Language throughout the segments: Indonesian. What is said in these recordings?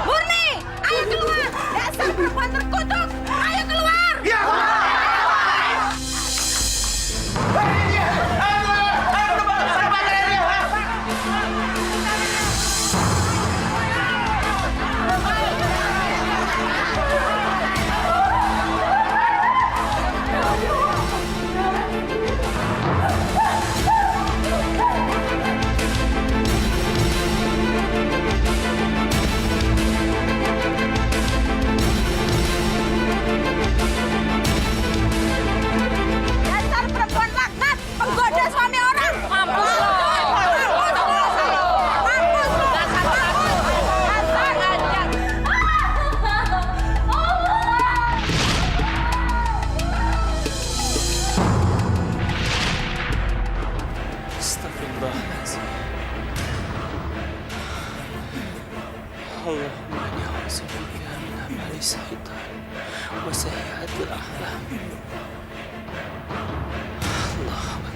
Murni, ayo keluar! Dasar perempuan terkutuk! Ayo keluar! Ya! Dasar perempuan laknat! Penggoda suami orang! Mampus! Astagfirullahaladzim. Allahumma inni a'udzubika min amali syaitan wa sayyi'atil a'lam. Allahu Akbar.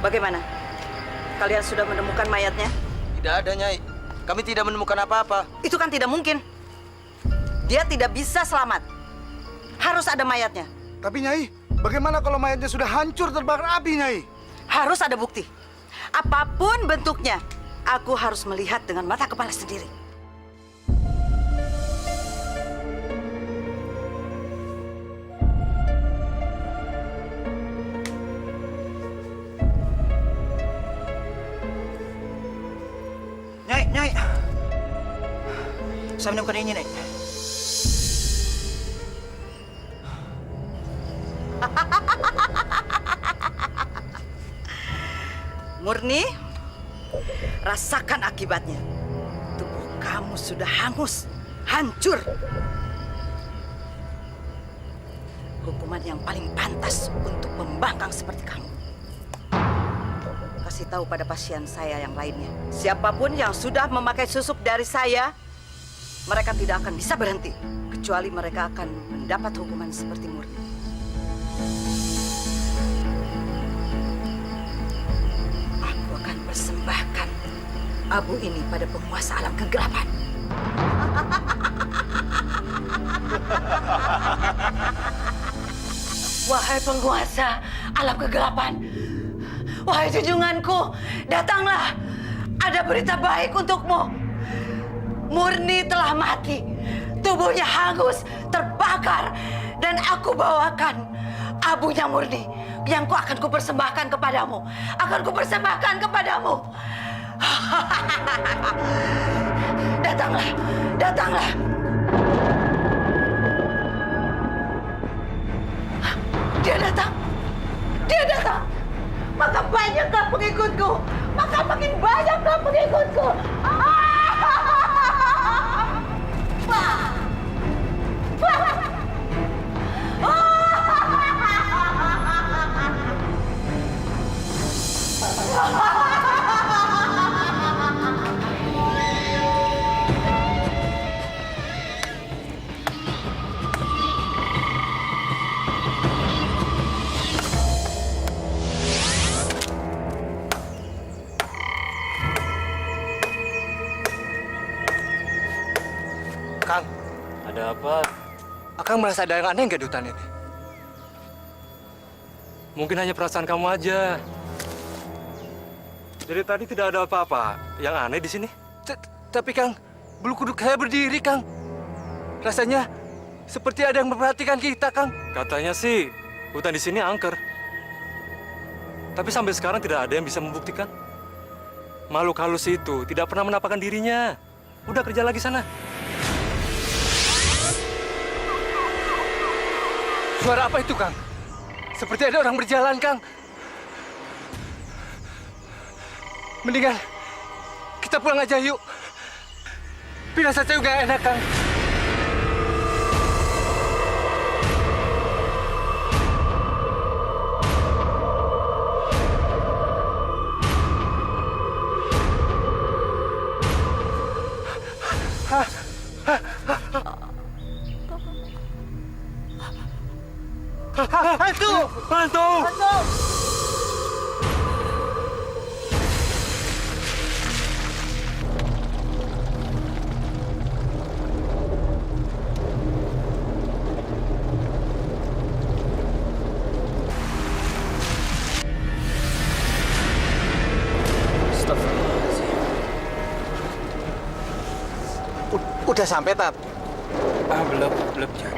Bagaimana? Kalian sudah menemukan mayatnya? Tidak ada, Nyai. Kami tidak menemukan apa-apa. Itu kan tidak mungkin. Dia tidak bisa selamat. Harus ada mayatnya. Tapi Nyai, bagaimana kalau mayatnya sudah hancur terbakar api, Nyai? Harus ada bukti. Apapun bentuknya, aku harus melihat dengan mata kepala sendiri. Nyai. Saya menemukan ini, Nyai. Murni, rasakan akibatnya. Tubuh kamu sudah hangus, hancur. Hukuman yang paling pantas untuk pembangkang seperti kamu. Kasih tahu pada pasien saya yang lainnya. Siapapun yang sudah memakai susuk dari saya, mereka tidak akan bisa berhenti. Kecuali mereka akan mendapat hukuman seperti Murni. Aku akan persembahkan abu ini pada penguasa alam kegelapan. Wahai penguasa alam kegelapan, wahai junjunganku, datanglah. Ada berita baik untukmu. Murni telah mati. Tubuhnya hangus, terbakar. dan aku bawakan abunya murni yang akan kupersembahkan kepadamu. Akan kupersembahkan kepadamu. Datanglah, datanglah. Dia datang. Dia datang. Maka banyakkah pengikutku. Maka makin banyakkah pengikutku. Kang, Ada apa? Akang merasa ada yang aneh nggak di hutan ini? Mungkin hanya perasaan kamu aja. Dari tadi tidak ada apa-apa yang aneh di sini. Tapi Kang, bulu kuduk saya berdiri, Kang. Rasanya seperti ada yang memperhatikan kita, Kang. Katanya sih hutan di sini angker. Tapi sampai sekarang tidak ada yang bisa membuktikan. Makhluk halus itu tidak pernah menampakkan dirinya. Udah kerja lagi sana. Suara apa itu, Kang? Seperti ada orang berjalan, Kang. Mendingan kita pulang aja yuk. Pirasat saya nggak enak, Kang. Hantu! Hantu! Udah sampai, Tat? Belum, Jan.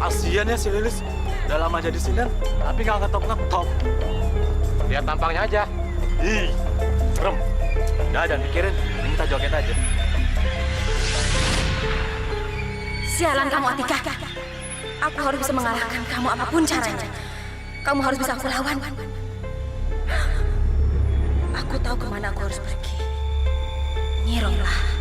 Kasian ya si Lilis. Udah lama jadi sinden, tapi nggak ngetop-ngetop. Lihat tampangnya aja. Ih, serem. Udah, jangan pikirin. Ini kita joget aja. Sialan kamu, Atika. Aku harus bisa mengalahkan kamu apapun caranya. Kamu harus bisa aku lawan. Aku tahu kemana aku harus pergi. Nyironglah.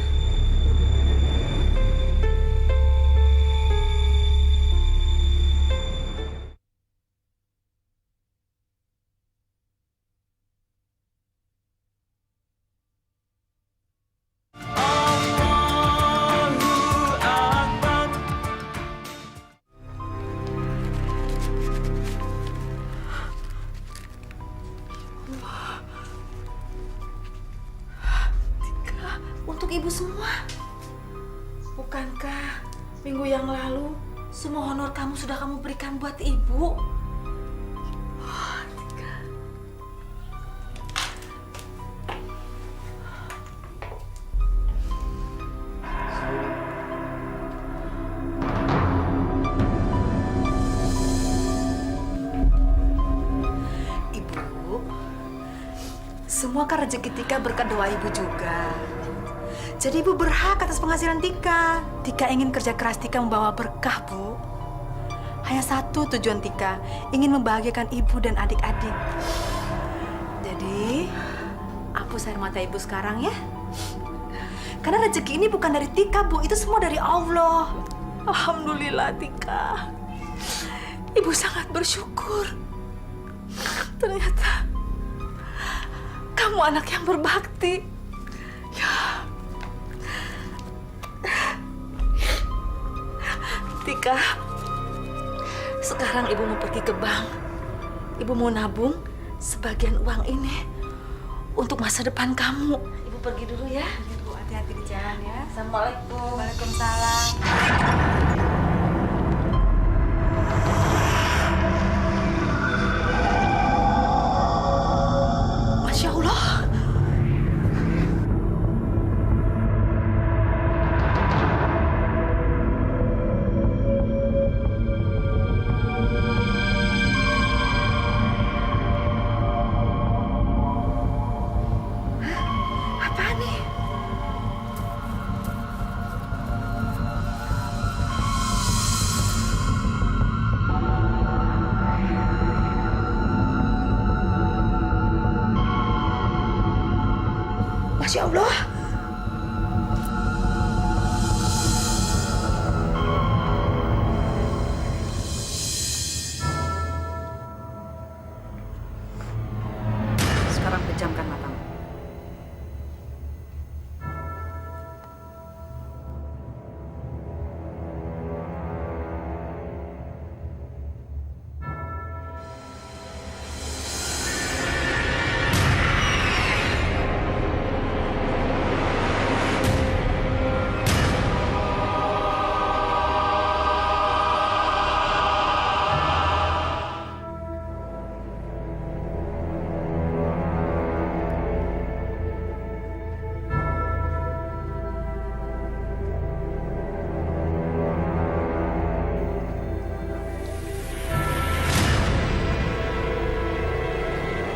Untuk ibu semua. Bukankah minggu yang lalu semua honor kamu sudah kamu berikan buat ibu? Tika. Semua kan rezeki Tika berkat doa ibu juga. Jadi ibu berhak atas penghasilan Tika. Tika ingin kerja keras Tika membawa berkah, Bu. Hanya satu tujuan Tika, ingin membahagiakan ibu dan adik-adik. Jadi, hapus air mata ibu sekarang ya. Karena rezeki ini bukan dari Tika, Bu. Itu semua dari Allah. Alhamdulillah, Tika. Ibu sangat bersyukur. Ternyata kamu anak yang berbakti. Ya. Tika, sekarang ibu mau pergi ke bank. Ibu mau nabung sebagian uang ini untuk masa depan kamu. Ibu pergi dulu ya. Ibu hati-hati di jalan ya. Assalamualaikum. Waalaikumsalam. Masya Allah. Apa nih? Masya Allah. Sekarang pejamkan matamu.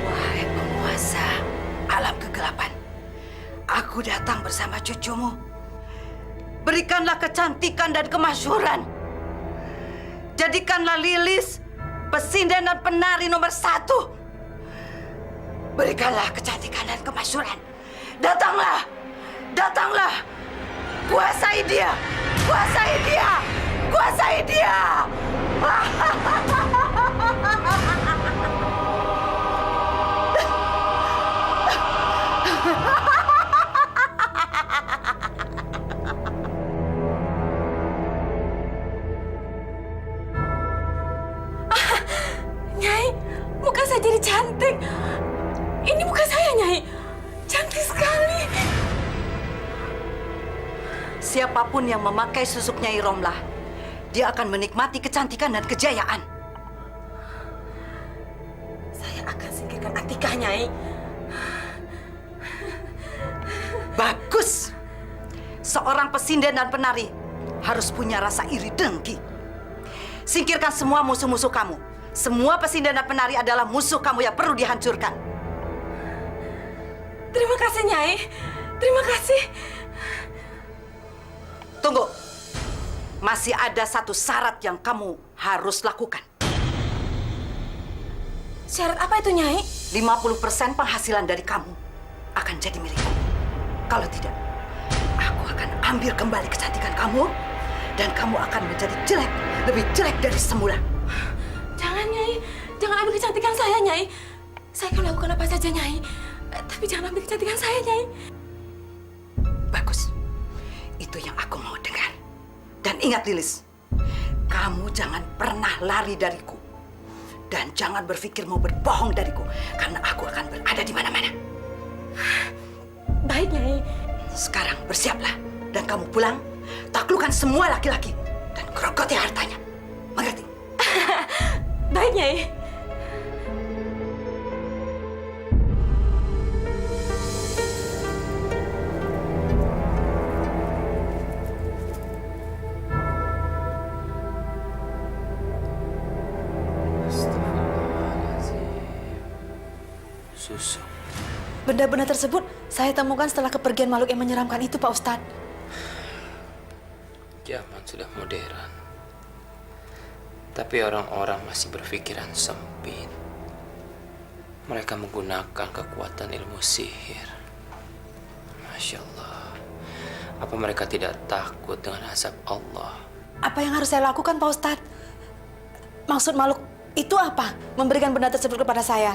Wahai penguasa alam kegelapan, aku datang bersama cucumu. Berikanlah kecantikan dan kemasyhuran. Jadikanlah Lilis pesinden dan penari nomor 1. Berikanlah kecantikan dan kemasyhuran. Datanglah, datanglah. Kuasai dia, kuasai dia, kuasai dia. Nyai, muka saya jadi cantik. Ini muka saya, Nyai. Cantik sekali. Siapapun yang memakai susuk Nyai Romlah, dia akan menikmati kecantikan dan kejayaan. Saya akan singkirkan Atika, Nyai. Bagus. Seorang pesinden dan penari harus punya rasa iri dengki. Singkirkan semua musuh-musuh kamu. Semua pesinden dan penari adalah musuh kamu yang perlu dihancurkan. Terima kasih, Nyai. Terima kasih. Tunggu. Masih ada satu syarat yang kamu harus lakukan. Syarat apa itu, Nyai? 50% penghasilan dari kamu akan jadi milikku. Kalau tidak, aku akan ambil kembali kecantikan kamu dan kamu akan menjadi jelek, lebih jelek dari semula. Jangan, Nyai. Jangan ambil kecantikan saya, Nyai. Saya akan lakukan apa saja, Nyai. Tapi jangan ambil kecantikan saya, Nyai. Bagus. Itu yang aku mau dengar. Dan ingat, Lilis, kamu jangan pernah lari dariku. Dan jangan berpikir mau berbohong dariku, karena aku akan berada di mana-mana. Baik, Nyai. Sekarang bersiaplah. Dan kamu pulang, taklukkan semua laki-laki. Dan gerogoti hartanya. Mengerti? Baik, Nyai. Susuk. Benda-benda tersebut saya temukan setelah kepergian makhluk yang menyeramkan itu, Pak Ustadz. Zaman sudah modern. Tapi orang-orang masih berpikiran sempit. Mereka menggunakan kekuatan ilmu sihir. Masya Allah. Apa mereka tidak takut dengan azab Allah? Apa yang harus saya lakukan, Pak Ustadz? Maksud makhluk itu apa? Memberikan benda tersebut kepada saya.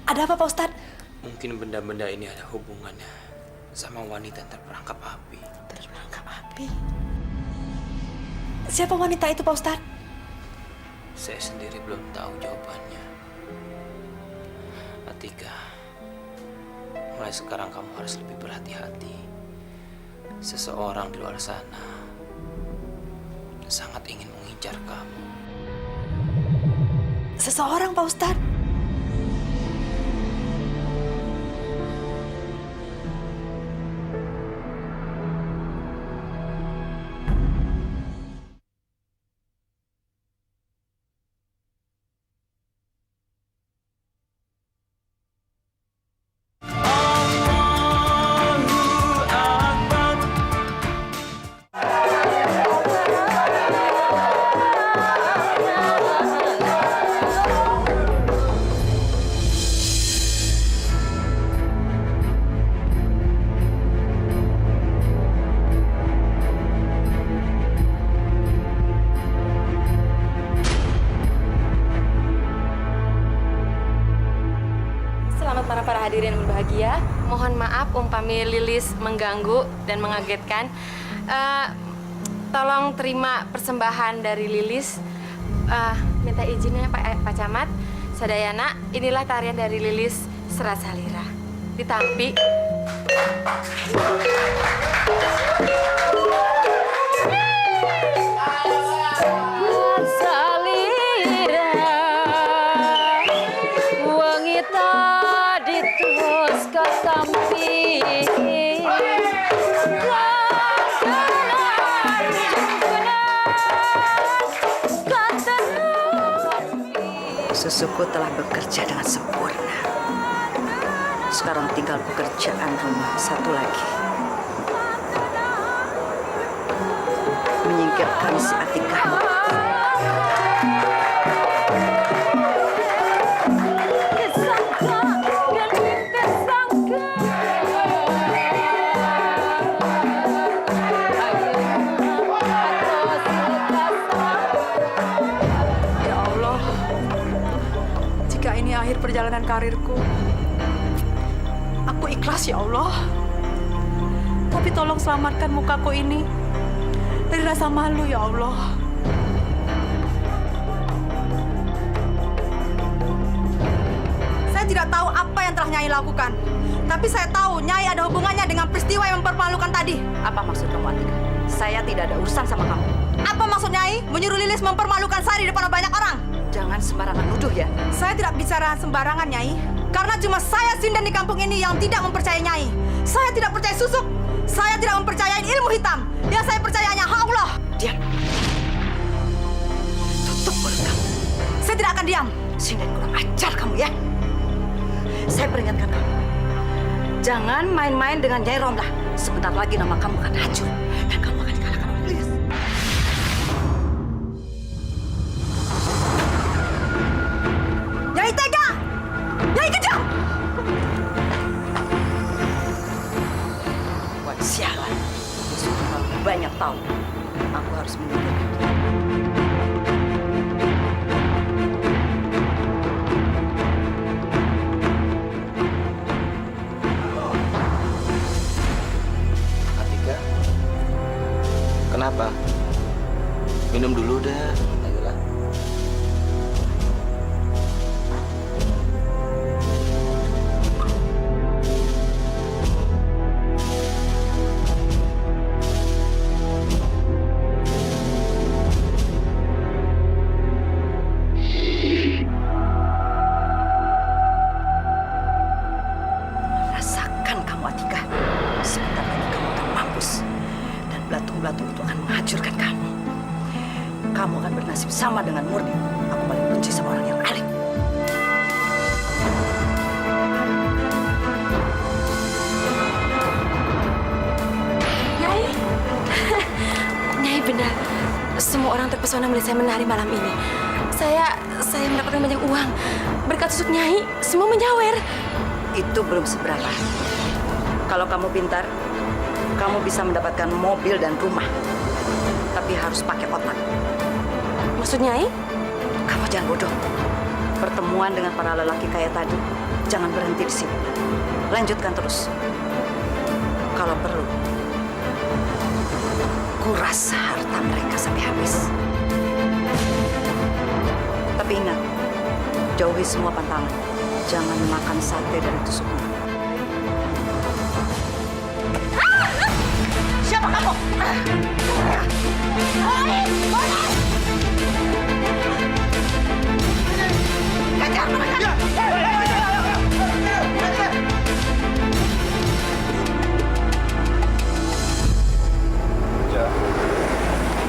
Ada apa, Pak Ustadz? Mungkin benda-benda ini ada hubungannya sama wanita yang terperangkap api. Terperangkap api. Siapa wanita itu, Pak Ustadz? Saya sendiri belum tahu jawabannya. Atika, mulai sekarang kamu harus lebih berhati-hati. Seseorang di luar sana sangat ingin mengincar kamu. Seseorang, Pak Ustadz? Selamat para hadirin yang berbahagia. Mohon maaf umpami Lilis mengganggu dan mengagetkan. Tolong terima persembahan dari Lilis. Minta izinnya Pak Camat, Sadayana. Inilah tarian dari Lilis Serat Salira. Ditampi. Susuku telah bekerja dengan sempurna. Sekarang tinggal pekerjaan rumah satu lagi. Menyingkirkan si Atika. Akhir perjalanan karirku. Aku ikhlas ya Allah. Tapi tolong selamatkan mukaku ini dari rasa malu ya Allah. Saya tidak tahu apa yang telah Nyai lakukan. Tapi saya tahu Nyai ada hubungannya dengan peristiwa yang mempermalukan tadi. Apa maksud kamu, Atika? Saya tidak ada urusan sama kamu. Apa maksud Nyai menyuruh Lilis mempermalukan saya di depan banyak orang? Jangan sembarangan nuduh ya. Saya tidak bicara sembarangan, Nyai. Karena cuma saya Sinden di kampung ini yang tidak mempercayai Nyai. Saya tidak percaya susuk. Saya tidak mempercayai ilmu hitam. Yang saya percaya hanya Allah. Diam. Tutup mulut kamu. Saya tidak akan diam. Sinden kurang ajar kamu ya. Saya peringatkan kamu. Jangan main-main dengan Nyai Romlah. Sebentar lagi nama kamu akan hancur. Dan kamu akan dikalahkan oleh Lilis. Nyai tega! Nyai kejam! Buat sialan. Sudah terlalu banyak tahu. Aku harus menyingkirkan dia. Atika, terpesona melihat saya menari malam ini. Saya mendapatkan banyak uang. Berkat susuk Nyai, semua menyawer. Itu belum seberapa. Kalau kamu pintar, kamu bisa mendapatkan mobil dan rumah. Tapi harus pakai otak. Maksud Nyai? Kamu jangan bodoh. Pertemuan dengan para lelaki kaya tadi, jangan berhenti di sini. Lanjutkan terus. Kalau perlu, kuras harta mereka sampai habis. Tapi ingat, jauhi semua pantangan. Jangan makan sate dari tusuknya. Siapa kamu? Kejar mereka!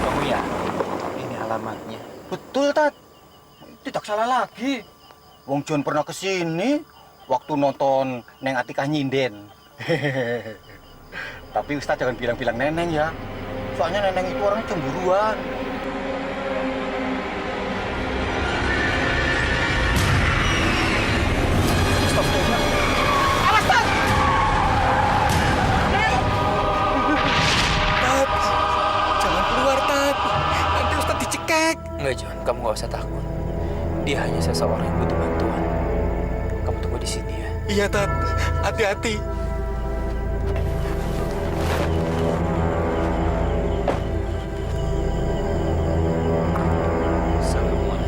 Kamu ya? Ini alamatnya. Betul, Tat. Tidak salah lagi. Wong John pernah kesini waktu nonton Neng Atikah nyinden. Tapi Ustadz jangan bilang-bilang Neneng ya. Soalnya Neneng itu orang cemburuan. Enggak, John. Kamu nggak usah takut. Dia hanya seseorang yang butuh bantuan. Kamu tunggu di sini ya. Iya, Tat. Hati-hati. Assalamualaikum.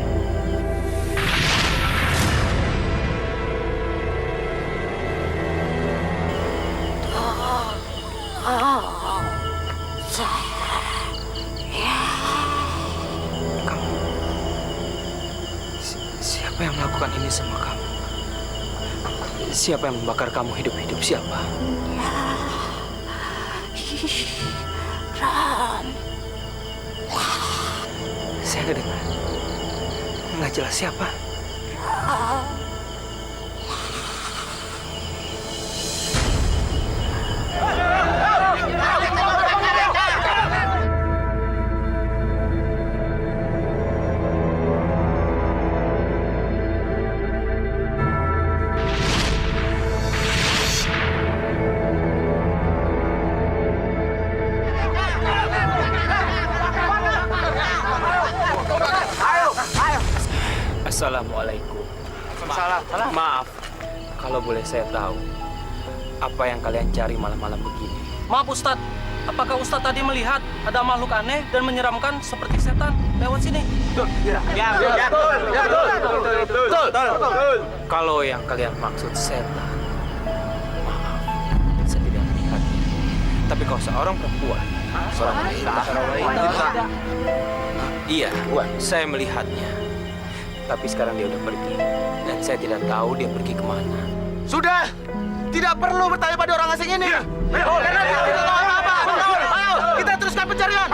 Siapa yang melakukan ini sama kamu? Siapa yang membakar kamu hidup-hidup? Siapa? Saya nggak dengar. Nggak jelas siapa. Assalamualaikum. Maaf, kalau boleh saya tahu, apa yang kalian cari malam-malam begini? Maaf Ustadz, apakah Ustadz tadi melihat ada makhluk aneh dan menyeramkan seperti setan lewat sini? Betul. Kalau yang kalian maksud setan, maaf, saya tidak melihatnya. Tapi kalau seorang perempuan, seorang wanita, iya, saya melihatnya. Tapi sekarang dia udah pergi, dan saya tidak tahu dia pergi kemana. Sudah, tidak perlu bertanya pada orang asing ini. Karena kita tidak tahu apa-apa. Ayo, kita teruskan pencarian.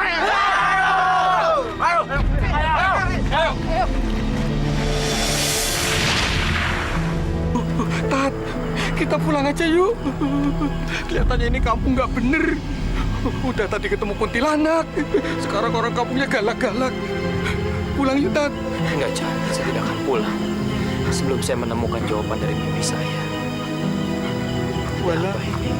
Ayo. Tat, kita pulang aja yuk. Kelihatannya ini kampung nggak bener. Udah tadi ketemu kuntilanak, sekarang orang kampungnya galak-galak. Pulang yuk, Tat. Enggak, Chan, saya tidak akan pulang sebelum saya menemukan jawaban dari mimpi saya. Wala. Apa ini?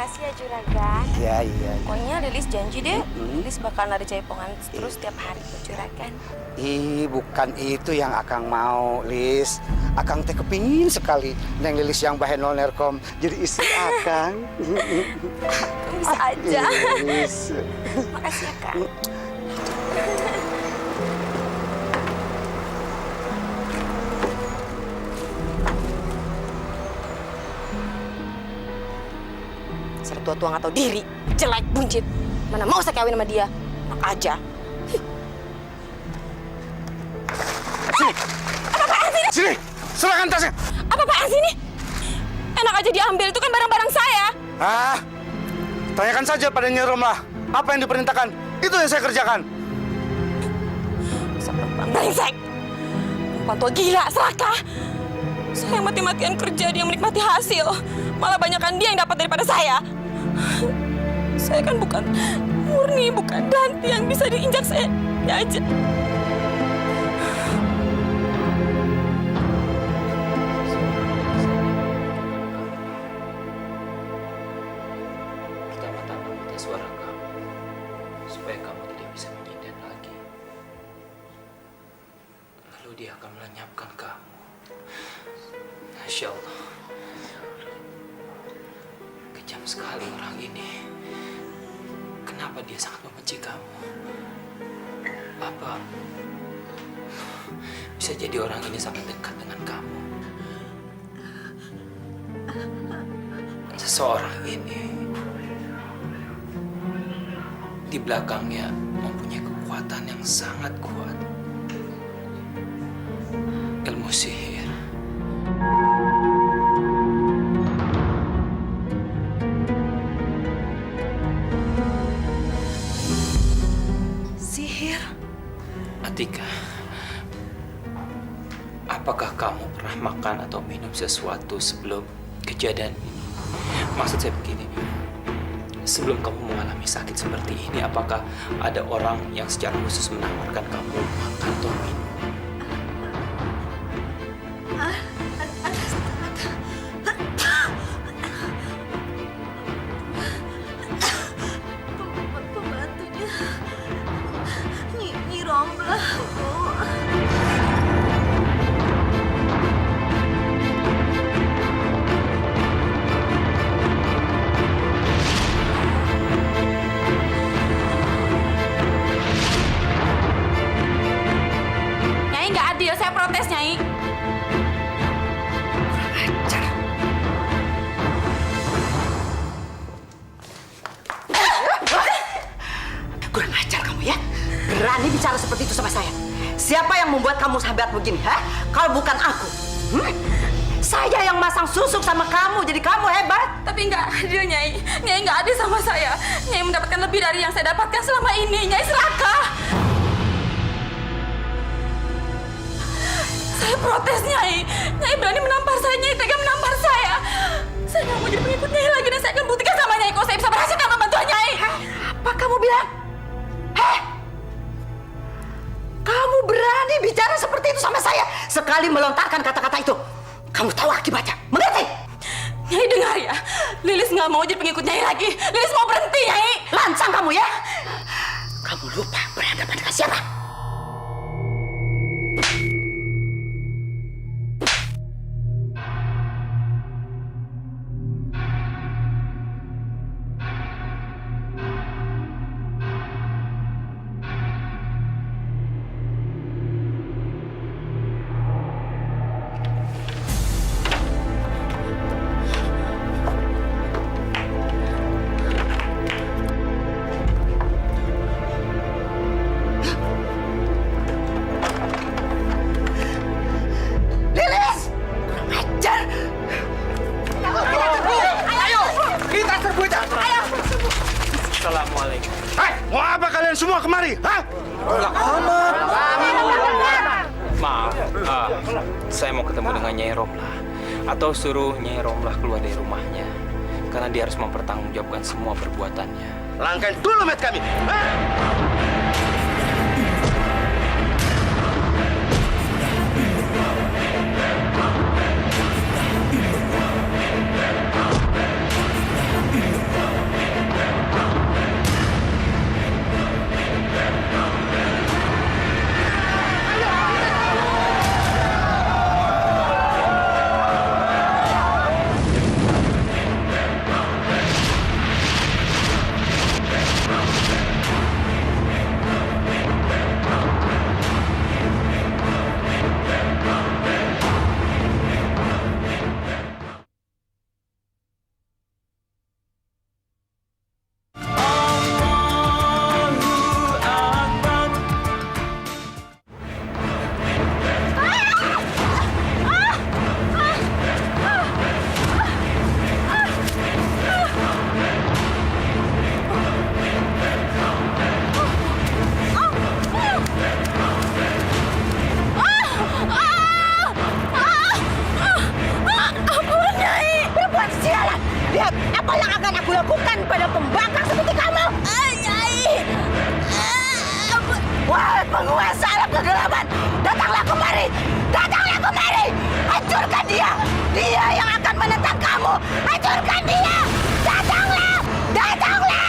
Makasih ya Juragan. Iya, iya. Pokoknya Lilis janji deh, Lilis bakal nari jaipongan terus tiap hari buat Juragan. Ih, bukan itu yang Akang mau, Lis. Akang teh kepingin sekali Neng Lilis yang bahe nolnerkom jadi istri Akang. Bisa aja. Lis. Makasih ya Kak. Dasar tua-tua nggak tahu diri, jelek, buncit. Mana mau saya kawin sama dia? Enak aja. Sini. Apa-apaan sih ini? Sini, serahkan tasnya. Apa-apaan sih ini? Enak aja diambil, itu kan barang-barang saya. Ah, tanyakan saja pada Nyi Romlah. Apa yang diperintahkan, itu yang saya kerjakan. Dasar perempuan brengsek. Perempuan tua gila, serakah. Saya mati-matian kerja, dia menikmati hasil. Malah banyakkan dia yang dapat daripada saya. Saya kan bukan murni, bukan Danti yang bisa diinjak saya aja. Pertama-tama minta suara kamu, supaya kamu tidak bisa menyindan lagi. Lalu dia akan melenyapkan kamu. Masya Allah. Kejam sekali orang ini. Kenapa dia sangat membenci kamu? Apa bisa jadi orang ini sangat dekat dengan kamu? Seseorang ini di belakangnya mempunyai kekuatan yang sangat kuat. Ilmu sihir. Sihir? Atika, apakah kamu pernah makan atau minum sesuatu sebelum kejadian ini? Maksud saya begini, sebelum kamu mengalami sakit seperti ini, apakah ada orang yang secara khusus menawarkan kamu makan atau minum? Pembantunya Nyi Romlah, Bu. Nyai nggak adil, saya protes Nyai. Kurang ajar kamu ya. Berani bicara seperti itu sama saya. Siapa yang membuat kamu sahabat begini, ha? Kalau bukan aku. Saya yang masang susuk sama kamu, jadi kamu hebat. Tapi nggak adil Nyai. Nyai nggak adil sama saya. Nyai mendapatkan lebih dari yang saya dapatkan selama ini. Nyai serakah. Saya protes Nyai. Nyai berani menampar saya. Nyai tega menampar saya. Saya nggak mau jadi pengikut Nyai lagi dan saya akan buktikan sama Nyai kalau saya bisa berhasil tanpa bantuan Nyai. Apa kamu bilang? Heh? Kamu berani bicara seperti itu sama saya? Sekali melontarkan kata-kata itu, kamu tahu akibatnya. Mengerti? Nyai dengar ya. Lilis nggak mau jadi pengikut Nyai lagi. Lilis mau berhenti Nyai. Lancang kamu ya? Kamu lupa berhadapan dengan siapa? Assalamualaikum. Hai, mau apa kalian semua kemari? Hah? Maaf, saya mau ketemu dengan Nyai Romlah. Atau suruh Nyai Romlah keluar dari rumahnya. Karena dia harus mempertanggungjawabkan semua perbuatannya. Langkain dulu met kami. Hah? Datanglah kemari! Datanglah kemari! Hancurkan dia! Dia yang akan menentang kamu! Hancurkan dia! Datanglah! Datanglah!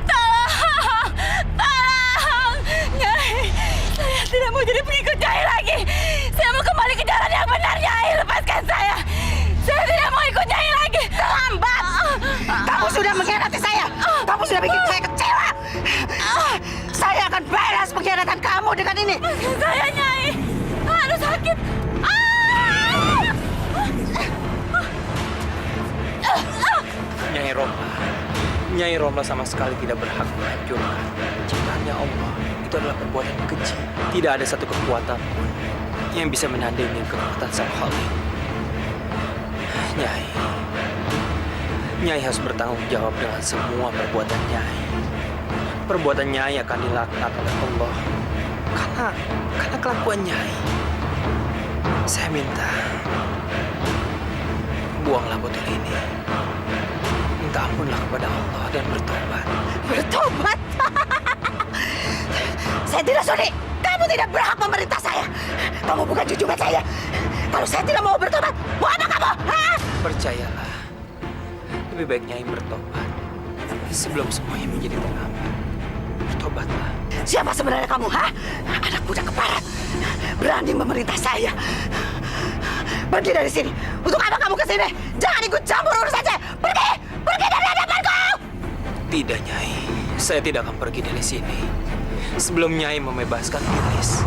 Tolong! Tolong! Nyai, saya tidak mau jadi pengikut Nyai lagi. Saya mau kembali ke jalan yang benar, Nyai. Lepaskan saya. Saya tidak mau ikut Nyai lagi. Terlambat! Kamu sudah mengkhianati saya! Kamu sudah bikin saya kecewa! Saya akan balas pengkhianatan kamu dengan ini! Saya, Nyai. Aduh, sakit. Nyai Romla. Nyai Romla sama sekali tidak berhak menghancurkan ciptaannya Allah. Itu adalah perbuatan keji. Tidak ada satu kekuatan pun yang bisa menandingi kekuatan Sang Khalik. Nyai. Nyai harus bertanggung jawab dengan semua perbuatan Nyai. Perbuatan Nyai akan dilaknat oleh Allah. Karena kelakuan Nyai. Saya minta buanglah botol ini. Minta ampunlah kepada Allah dan bertobat. Bertobat? Saya tidak sudi! Kamu tidak berhak memerintah saya! Kamu bukan junjungan saya! Kalau saya tidak mau bertobat, mau apa kamu? Hah? Percayalah, lebih baik Nyai bertobat sebelum semuanya menjadi terlambat. Bertobatlah. Siapa sebenarnya kamu, ha? Anak budak keparat. Berani memerintah saya. Pergi dari sini. Untuk apa kamu ke sini? Jangan ikut campur urusan saya. Pergi! Pergi dari hadapanku! Tidak, Nyai. Saya tidak akan pergi dari sini sebelum Nyai membebaskan iblis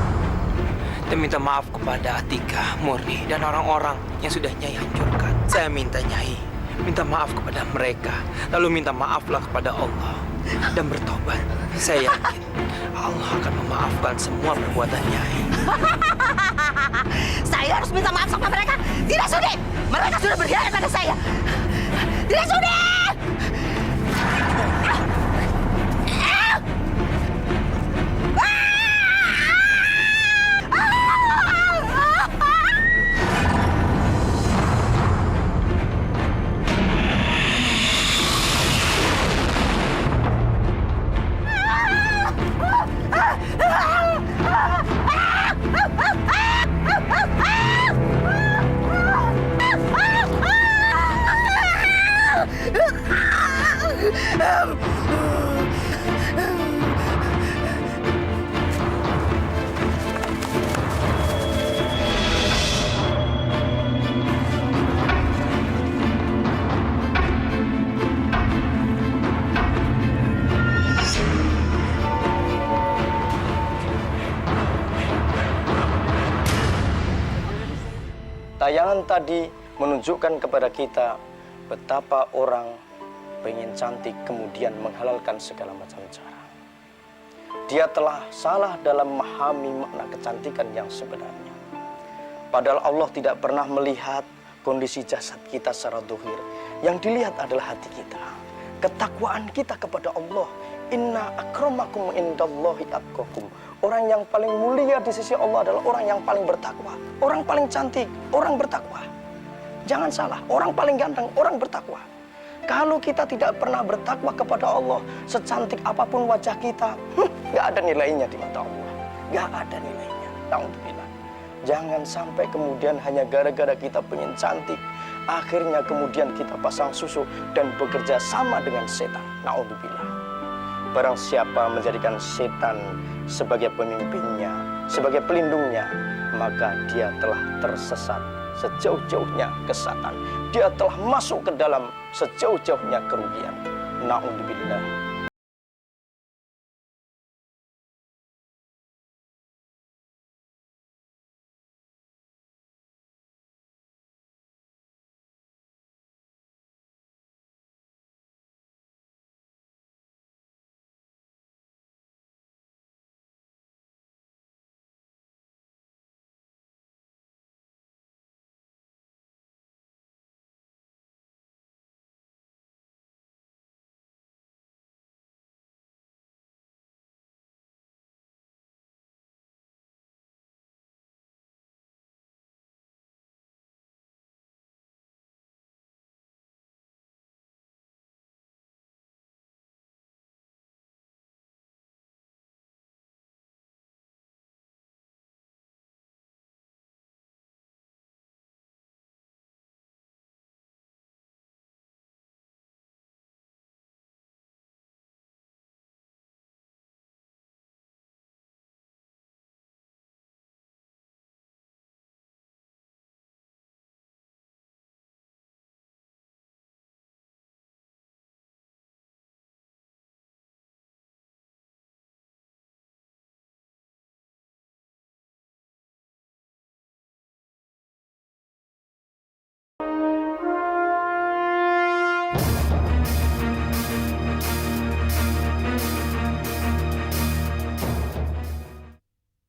dan minta maaf kepada Atika, Murni, dan orang-orang yang sudah Nyai hancurkan. Saya minta Nyai minta maaf kepada mereka, lalu minta maaflah kepada Allah dan bertobat. Saya yakin Allah akan memaafkan semua perbuatan Nyai. Saya harus minta maaf sama mereka. Tidak sudi! Mereka sudah berkhianat pada saya. Tidak sudi! Tayangan tadi menunjukkan kepada kita betapa orang pengen cantik kemudian menghalalkan segala macam cara. Dia telah salah dalam memahami makna kecantikan yang sebenarnya. Padahal Allah tidak pernah melihat kondisi jasad kita secara dohir. Yang dilihat adalah hati kita. Ketakwaan kita kepada Allah. Inna akramakum indallahi atqakum. Orang yang paling mulia di sisi Allah adalah orang yang paling bertakwa. Orang paling cantik, orang bertakwa. Jangan salah, orang paling ganteng, orang bertakwa. Kalau kita tidak pernah bertakwa kepada Allah, secantik apapun wajah kita, nggak ada nilainya di mata Allah. Nggak ada nilainya. Na'udzubillah. Jangan sampai kemudian hanya gara-gara kita pengen cantik, akhirnya kemudian kita pasang susu dan bekerja sama dengan setan. Na'udzubillah. Barang siapa menjadikan setan sebagai pemimpinnya, sebagai pelindungnya, maka dia telah tersesat sejauh-jauhnya kesesatan. Dia telah masuk ke dalam sejauh-jauhnya kerugian. Na'udzubillah.